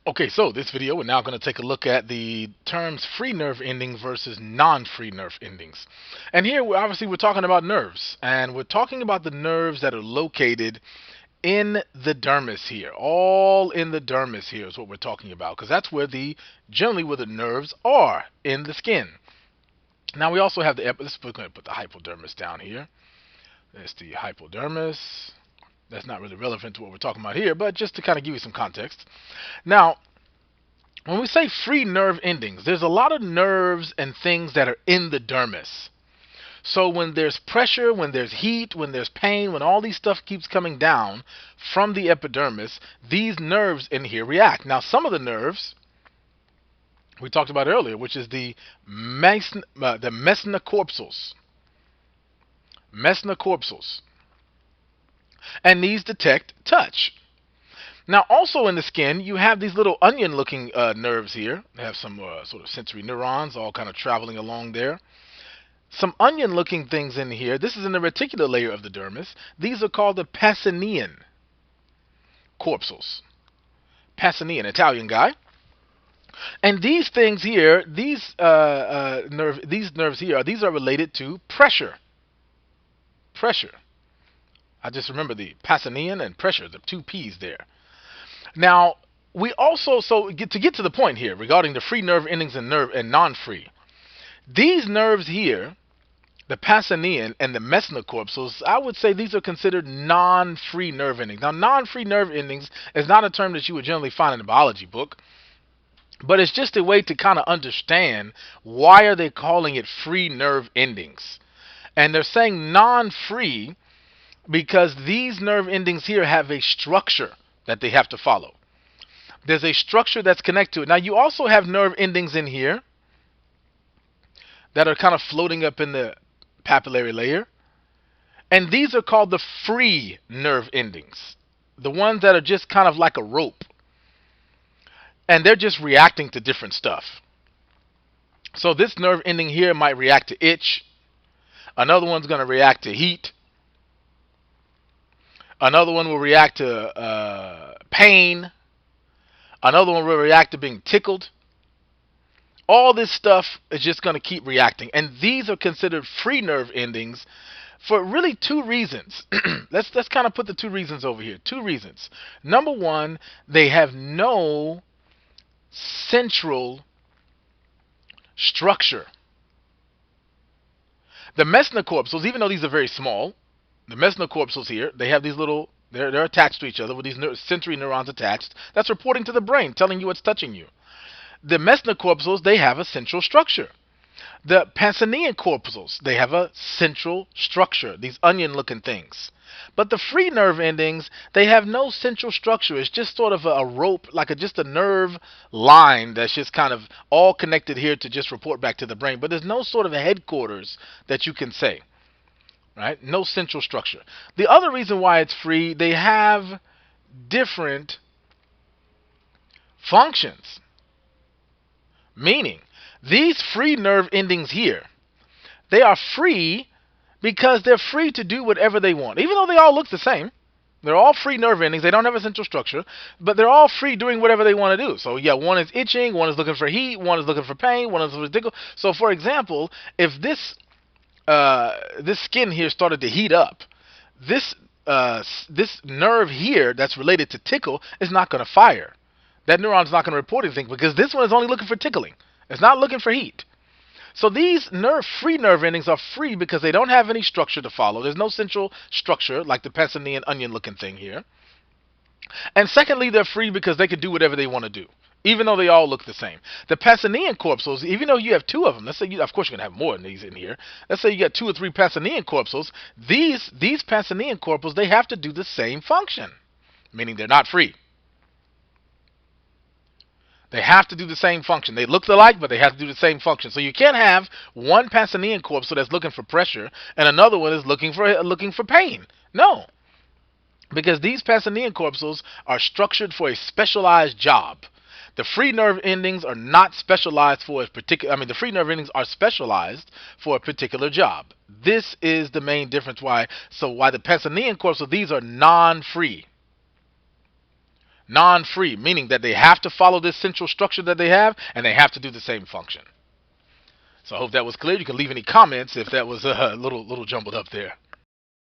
Okay, so this video we're now going to take a look at the terms free nerve endings versus non-free nerve endings. And here we're talking about nerves, and we're talking about the nerves that are located in the dermis here. All in the dermis here is what we're talking about, because that's where generally where the nerves are in the skin. Now we also have we're going to put the hypodermis down here. There's the hypodermis. That's not really relevant to what we're talking about here, but just to kind of give you some context. Now, when we say free nerve endings, there's a lot of nerves and things that are in the dermis. So when there's pressure, when there's heat, when there's pain, when all these stuff keeps coming down from the epidermis, these nerves in here react. Now, some of the nerves we talked about earlier, which is the mesnocorpsals. Mesnocorpsals. And these detect touch. Now, also in the skin, you have these little onion-looking nerves here. They have some sort of sensory neurons all kind of traveling along there. Some onion-looking things in here. This is in the reticular layer of the dermis. These are called the Pacinian corpuscles. Pacinian, Italian guy. And these things here, these nerves here, these are related to pressure. Pressure. I just remember the Pacinian and pressure, the two P's there. Now, we also, to get to the point here regarding the free nerve endings and non-free. These nerves here, the Pacinian and the mesnocorpsals, I would say these are considered non-free nerve endings. Now, non-free nerve endings is not a term that you would generally find in a biology book, but it's just a way to kind of understand why are they calling it free nerve endings. And they're saying non-free because these nerve endings here have a structure that they have to follow. There's a structure that's connected to it. Now, you also have nerve endings in here that are kind of floating up in the papillary layer. And these are called the free nerve endings, the ones that are just kind of like a rope. And they're just reacting to different stuff. So this nerve ending here might react to itch. Another one's going to react to heat. Another one will react to pain. Another one will react to being tickled. All this stuff is just going to keep reacting. And these are considered free nerve endings for really two reasons. Let's kind of put the two reasons over here. Two reasons. Number one, they have no central structure. The mesnocorpsals, even though these are very small, the mesnocorpsals here, they have these little, they're attached to each other with these sensory neurons attached. That's reporting to the brain, telling you what's touching you. The mesnocorpsals, they have a central structure. The Pacinian corpuscles, they have a central structure, these onion-looking things. But the free nerve endings, they have no central structure. It's just sort of a rope, like just a nerve line that's just kind of all connected here to just report back to the brain. But there's no sort of a headquarters that you can say. Right? No central structure. The other reason why it's free, they have different functions. Meaning, these free nerve endings here, they are free because they're free to do whatever they want. Even though they all look the same, they're all free nerve endings. They don't have a central structure, but they're all free doing whatever they want to do. So yeah, one is itching, one is looking for heat, one is looking for pain, one is looking for tickle. So for example, if this skin here started to heat up, this nerve here that's related to tickle is not going to fire. That neuron's not going to report anything because this one is only looking for tickling. It's not looking for heat. So these free nerve endings are free because they don't have any structure to follow. There's no central structure like the Pacinian onion-looking thing here. And secondly, they're free because they can do whatever they want to do, even though they all look the same. The Pacinian corpuscles, even though you have two of them, let's say of course you're going to have more than these in here. Let's say you got 2 or 3 Pacinian corpuscles. These Pacinian corpuscles, they have to do the same function, meaning they're not free. They have to do the same function. They look alike, but they have to do the same function. So you can't have one Pacinian corpuscle that's looking for pressure and another one is looking for pain. No. Because these Pacinian corpuscles are structured for a specialized job. The free nerve endings are not specialized for a particular, the free nerve endings are specialized for a particular job. This is the main difference why the Pacinian corpuscles, these are non-free. non-free, meaning that they have to follow this central structure that they have, and they have to do the same function. So I hope that was clear. You can leave any comments if that was a little jumbled up there.